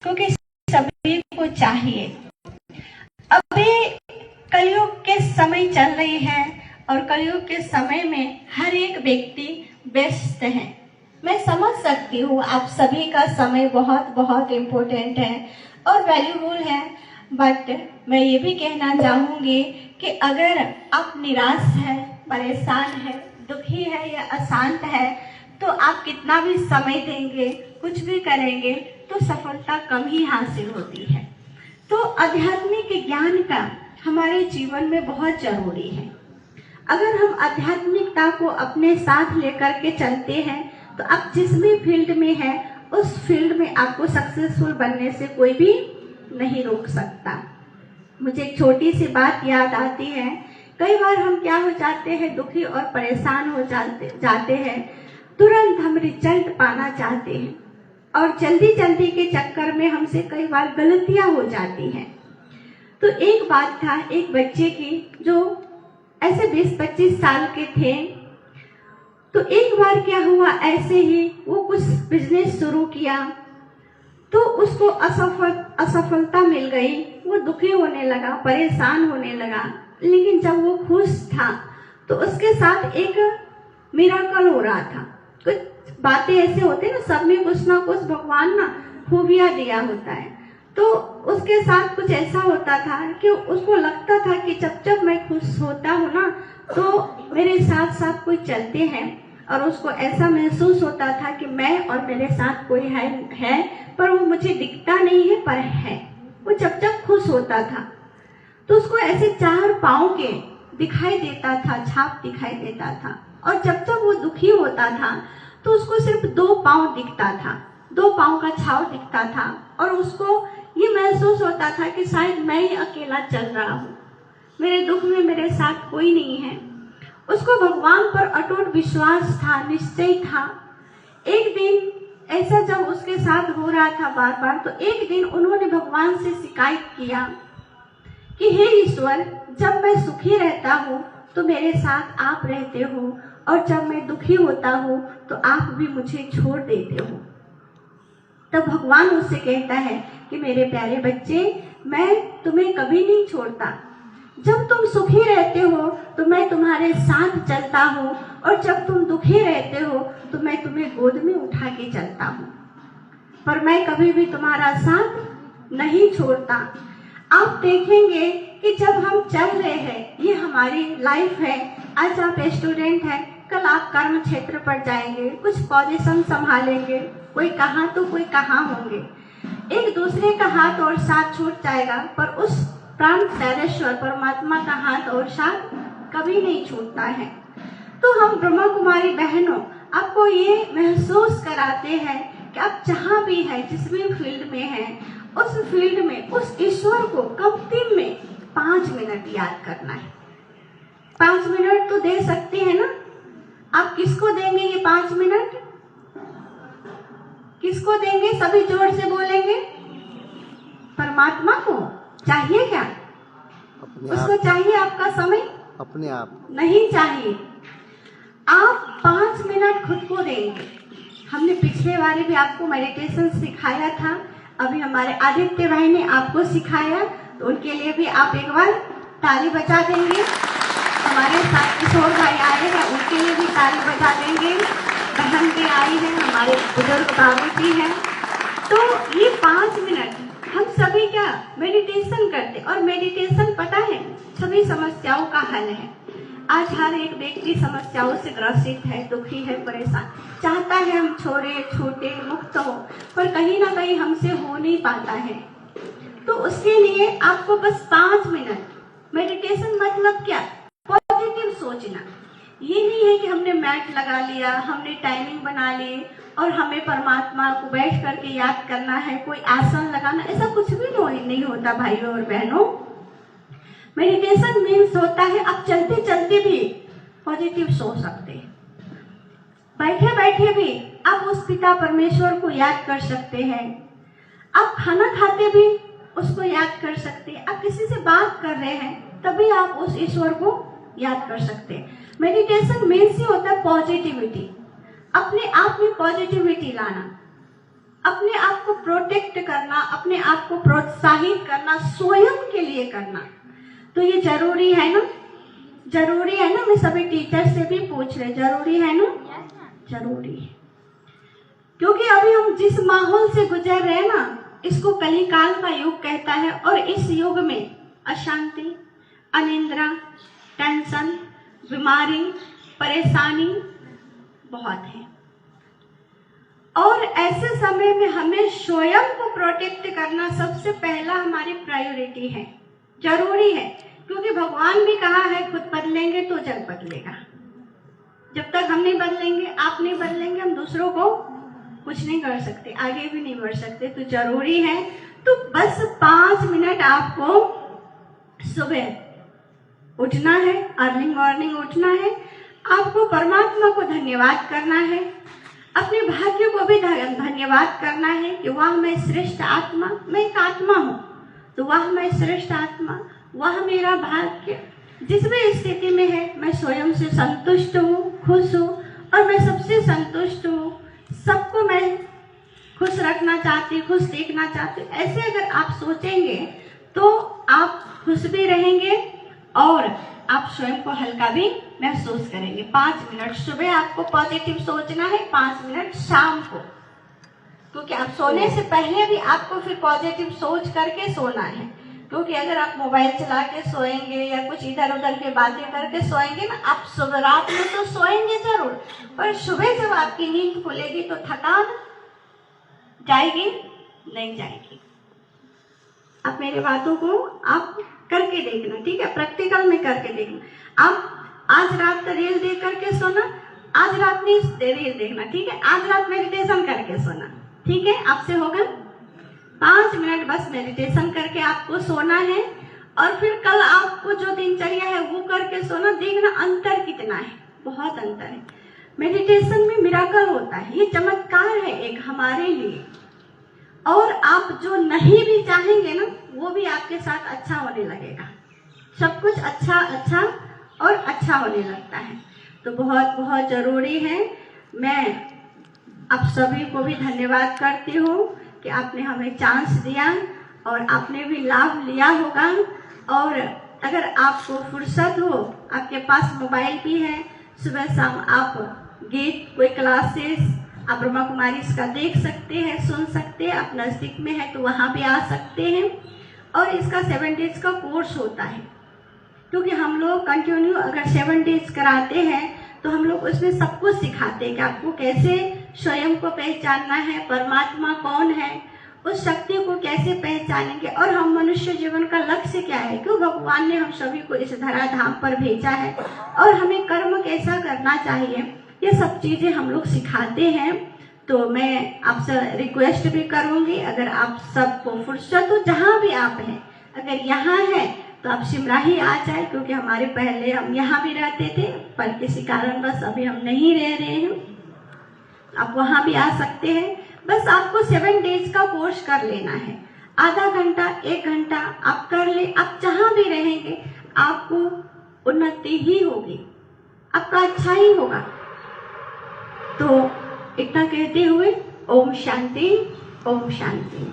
क्योंकि सभी को चाहिए। अभी कलयुग के समय चल रही है और कलयुग के समय में हर एक व्यक्ति व्यस्त है। मैं समझ सकती हूँ आप सभी का समय बहुत बहुत इम्पोर्टेंट है और वैल्यूबल है, बट मैं ये भी कहना चाहूँगी कि अगर आप निराश है, परेशान है, दुखी है या अशांत है, तो आप कितना भी समय देंगे, कुछ भी करेंगे, तो सफलता कम ही हासिल होती है। तो आध्यात्मिक ज्ञान का हमारे जीवन में बहुत जरूरी है। अगर हम आध्यात्मिकता को अपने साथ लेकर के चलते हैं तो आप जिस भी फील्ड में हैं उस फील्ड में आपको सक्सेसफुल बनने से कोई भी नहीं रोक सकता। मुझे एक छोटी सी बात याद आती है। कई बार हम क्या हो जाते हैं, दुखी और परेशान हो जाते हैं। तुरंत हम रिजल्ट पाना चाहते हैं और जल्दी जल्दी के चक्कर में हमसे कई बार गलतियां हो जाती हैं। तो एक बात था एक बच्चे की जो ऐसे 20-25 साल के थे। तो एक बार क्या हुआ, ऐसे ही वो कुछ बिजनेस शुरू किया तो उसको असफलता मिल गई। वो दुखी होने लगा, परेशान होने लगा। लेकिन जब वो खुश था तो उसके साथ एक मिराकल हो रहा था। कुछ बातें ऐसे होते हैं ना, सब में कुछ ना कुछ भगवान ना खूबियां दिया होता है। तो उसके साथ कुछ ऐसा होता था कि उसको लगता था कि जब जब मैं खुश होता हूँ ना तो मेरे साथ साथ कोई चलते हैं, और उसको ऐसा महसूस होता था कि मैं और मेरे साथ कोई है पर वो मुझे दिखता नहीं है पर है। वो जब जब खुश होता था तो उसको ऐसे 4 पाँव के दिखाई देता था, छाप दिखाई देता था। और जब जब वो दुखी होता था तो उसको सिर्फ 2 पाँव दिखता था, 2 पाँव का छाप दिखता था। और उसको ये महसूस होता था कि शायद मैं ही अकेला चल रहा हूँ, मेरे दुख में मेरे साथ कोई नहीं है। उसको भगवान पर अटूट विश्वास था, निश्चय था। एक दिन ऐसा जब उसके साथ हो रहा था बार बार, तो एक दिन उन्होंने भगवान से शिकायत किया कि हे ईश्वर, जब मैं सुखी रहता हूँ तो मेरे साथ आप रहते हो, और जब मैं दुखी होता हूँ तो आप भी मुझे छोड़ देते हो। तब भगवान उससे कहता है कि मेरे प्यारे बच्चे, मैं तुम्हें कभी नहीं छोड़ता। जब तुम सुखी रहते हो तो मैं तुम्हारे साथ चलता हूँ, और जब तुम दुखी रहते हो तो मैं तुम्हें गोद में उठा के चलता हूँ, पर मैं कभी भी तुम्हारा साथ नहीं छोड़ता। आप देखेंगे कि जब हम चल रहे हैं, ये हमारी लाइफ है। आज आप स्टूडेंट हैं, कल आप कर्म क्षेत्र पर जाएंगे, कुछ पोजीशन संभालेंगे, कोई कहाँ तो कोई कहाँ होंगे। एक दूसरे का हाथ और साथ छूट जाएगा, पर उस प्राण सर्वेश्वर परमात्मा का हाथ और साथ कभी नहीं छूटता है। तो हम ब्रह्मा कुमारी बहनों आपको ये महसूस कराते हैं कि आप जहाँ भी हैं, जिस भी फील्ड में हैं, उस फील्ड में उस ईश्वर को कम दिन में 5 मिनट याद करना है। 5 मिनट तो दे सकते हैं ना? आप किसको देंगे ये 5 मिनट? किसको देंगे? सभी जोर से बोलेंगे। परमात्मा को चाहिए क्या? उसको चाहिए आपका समय? अपने आप नहीं चाहिए। आप 5 मिनट खुद को देंगे। हमने पिछले बार भी आपको मेडिटेशन सिखाया था, अभी हमारे आदित्य भाई ने आपको सिखाया, तो उनके लिए भी आप एक बार ताली बजा देंगे। हमारे साथ किशोर भाई आए हैं, उनके लिए भी ताली बजा देंगे। बहन भी आई है, हमारे बुजुर्ग बाबू जी हैं। तो ये 5 मिनट हम सभी क्या मेडिटेशन करते, और मेडिटेशन पता है सभी समस्याओं का हल है। आज हर एक व्यक्ति समस्याओं से ग्रसित है, दुखी है, परेशान, चाहता है हम छोड़े, छूटे, मुक्त हो, पर कहीं ना कहीं हमसे हो नहीं पाता है। तो उसके लिए आपको बस 5 मिनट मेडिटेशन मतलब क्या? पॉजिटिव सोचना। ये नहीं है कि हमने मैट लगा लिया, हमने टाइमिंग बना ली और हमें परमात्मा को बैठ करके याद करना है, कोई आसन लगाना, ऐसा कुछ भी नहीं होता भाइयों और बहनों। मेडिटेशन मीन्स होता है आप चलते चलते भी पॉजिटिव सोच सकते हैं, बैठे बैठे भी आप उस पिता परमेश्वर को याद कर सकते हैं, आप खाना खाते भी उसको याद कर सकते हैं, आप किसी से बात कर रहे हैं तभी आप उस ईश्वर को याद कर सकते हैं। मेडिटेशन मीन्स ही होता है पॉजिटिविटी, अपने आप में पॉजिटिविटी लाना। अपने आप को प्रोटेक्ट करना, अपने आप को प्रोत्साहित करना, स्वयं के लिए करना, तो ये जरूरी है ना? जरूरी है ना? मैं सभी टीचर से भी पूछ रहे, जरूरी है ना? जरूरी है, क्योंकि अभी हम जिस माहौल से गुजर रहे हैं ना, इसको कलिकाल का युग कहता है। और इस युग में अशांति, अनिद्रा, टेंशन, बीमारी, परेशानी बहुत है। और ऐसे समय में हमें स्वयं को प्रोटेक्ट करना सबसे पहला हमारी प्रायोरिटी है, जरूरी है। क्योंकि भगवान भी कहा है खुद बदलेंगे तो जग बदलेगा। जब तक हम नहीं बदलेंगे, आप नहीं बदलेंगे, हम दूसरों को कुछ नहीं कर सकते, आगे भी नहीं बढ़ सकते। तो जरूरी है, तो बस 5 मिनट आपको सुबह उठना है, अर्ली मॉर्निंग उठना है, आपको परमात्मा को धन्यवाद करना है, अपने भाग्य को भी धन्यवाद करना है कि वह मैं श्रेष्ठ आत्मा, मैं एक आत्मा हूँ, तो वह मैं श्रेष्ठ आत्मा, वह मेरा भाग्य जिस भी स्थिति में है, मैं स्वयं से संतुष्ट हूँ, खुश हूँ, और मैं सबसे संतुष्ट हूँ, सबको मैं खुश रखना चाहती, खुश देखना चाहती। ऐसे अगर आप सोचेंगे तो आप खुश भी रहेंगे और आप स्वयं को हल्का भी महसूस करेंगे। 5 मिनट सुबह आपको पॉजिटिव सोचना है, 5 मिनट शाम को, क्योंकि आप सोने से पहले भी आपको फिर पॉजिटिव सोच करके सोना है। क्योंकि अगर आप मोबाइल चला के सोएंगे या कुछ इधर उधर की बातें करके सोएंगे ना, आप सुबह रात में तो सोएंगे जरूर, पर सुबह जब आपकी नींद खुलेगी तो थकान जाएगी नहीं जाएगी। आप मेरी बातों को आप करके देखना, ठीक है? प्रैक्टिकल में करके देखना। आप आज रात रील देख करके सोना, आज रात नहीं रील देखना, ठीक है? आज रात मेडिटेशन करके सोना, ठीक है? आपसे होगा 5 मिनट बस मेडिटेशन करके आपको सोना है, और फिर कल आपको जो दिनचर्या है वो करके सोना। देखना अंतर कितना है, बहुत अंतर है। मेडिटेशन में मिराकल होता है, ये चमत्कार है एक हमारे लिए। और आप जो नहीं भी चाहेंगे ना, वो भी आपके साथ अच्छा होने लगेगा। सब कुछ अच्छा अच्छा और अच्छा होने लगता है। तो बहुत बहुत जरूरी है। मैं आप सभी को भी धन्यवाद करती हूँ कि आपने हमें चांस दिया और आपने भी लाभ लिया होगा। और अगर आपको फुर्सत हो, आपके पास मोबाइल भी है, सुबह शाम आप गीत, कोई क्लासेस आप ब्रह्मा कुमारी इसका देख सकते हैं, सुन सकते हैं। आप नज़दीक में है तो वहाँ भी आ सकते हैं। और इसका 7 डेज का कोर्स होता है, क्योंकि हम लोग कंटिन्यू अगर 7 डेज कराते हैं तो हम लोग उसमें सब कुछ सिखाते हैं कि आपको कैसे स्वयं को पहचानना है, परमात्मा कौन है, उस शक्ति को कैसे पहचानेंगे, और हम मनुष्य जीवन का लक्ष्य क्या है, क्यों भगवान ने हम सभी को इस धराधाम पर भेजा है, और हमें कर्म कैसा करना चाहिए, ये सब चीजें हम लोग सिखाते हैं। तो मैं आपसे रिक्वेस्ट भी करूंगी, अगर आप सबको फुर्सत हो, जहाँ भी आप हैं, अगर यहाँ है तो आप सिमराही आ जाए, क्योंकि हमारे पहले हम यहाँ भी रहते थे, पर किसी कारणवश अभी हम नहीं रह रहे हैं। आप वहाँ भी आ सकते हैं। बस आपको 7 डेज का कोर्स कर लेना है, आधा घंटा 1 घंटा आप कर ले। आप जहाँ भी रहेंगे आपको उन्नति ही होगी, आपका अच्छा ही होगा। तो इतना कहते हुए ओम शांति, ओम शांति।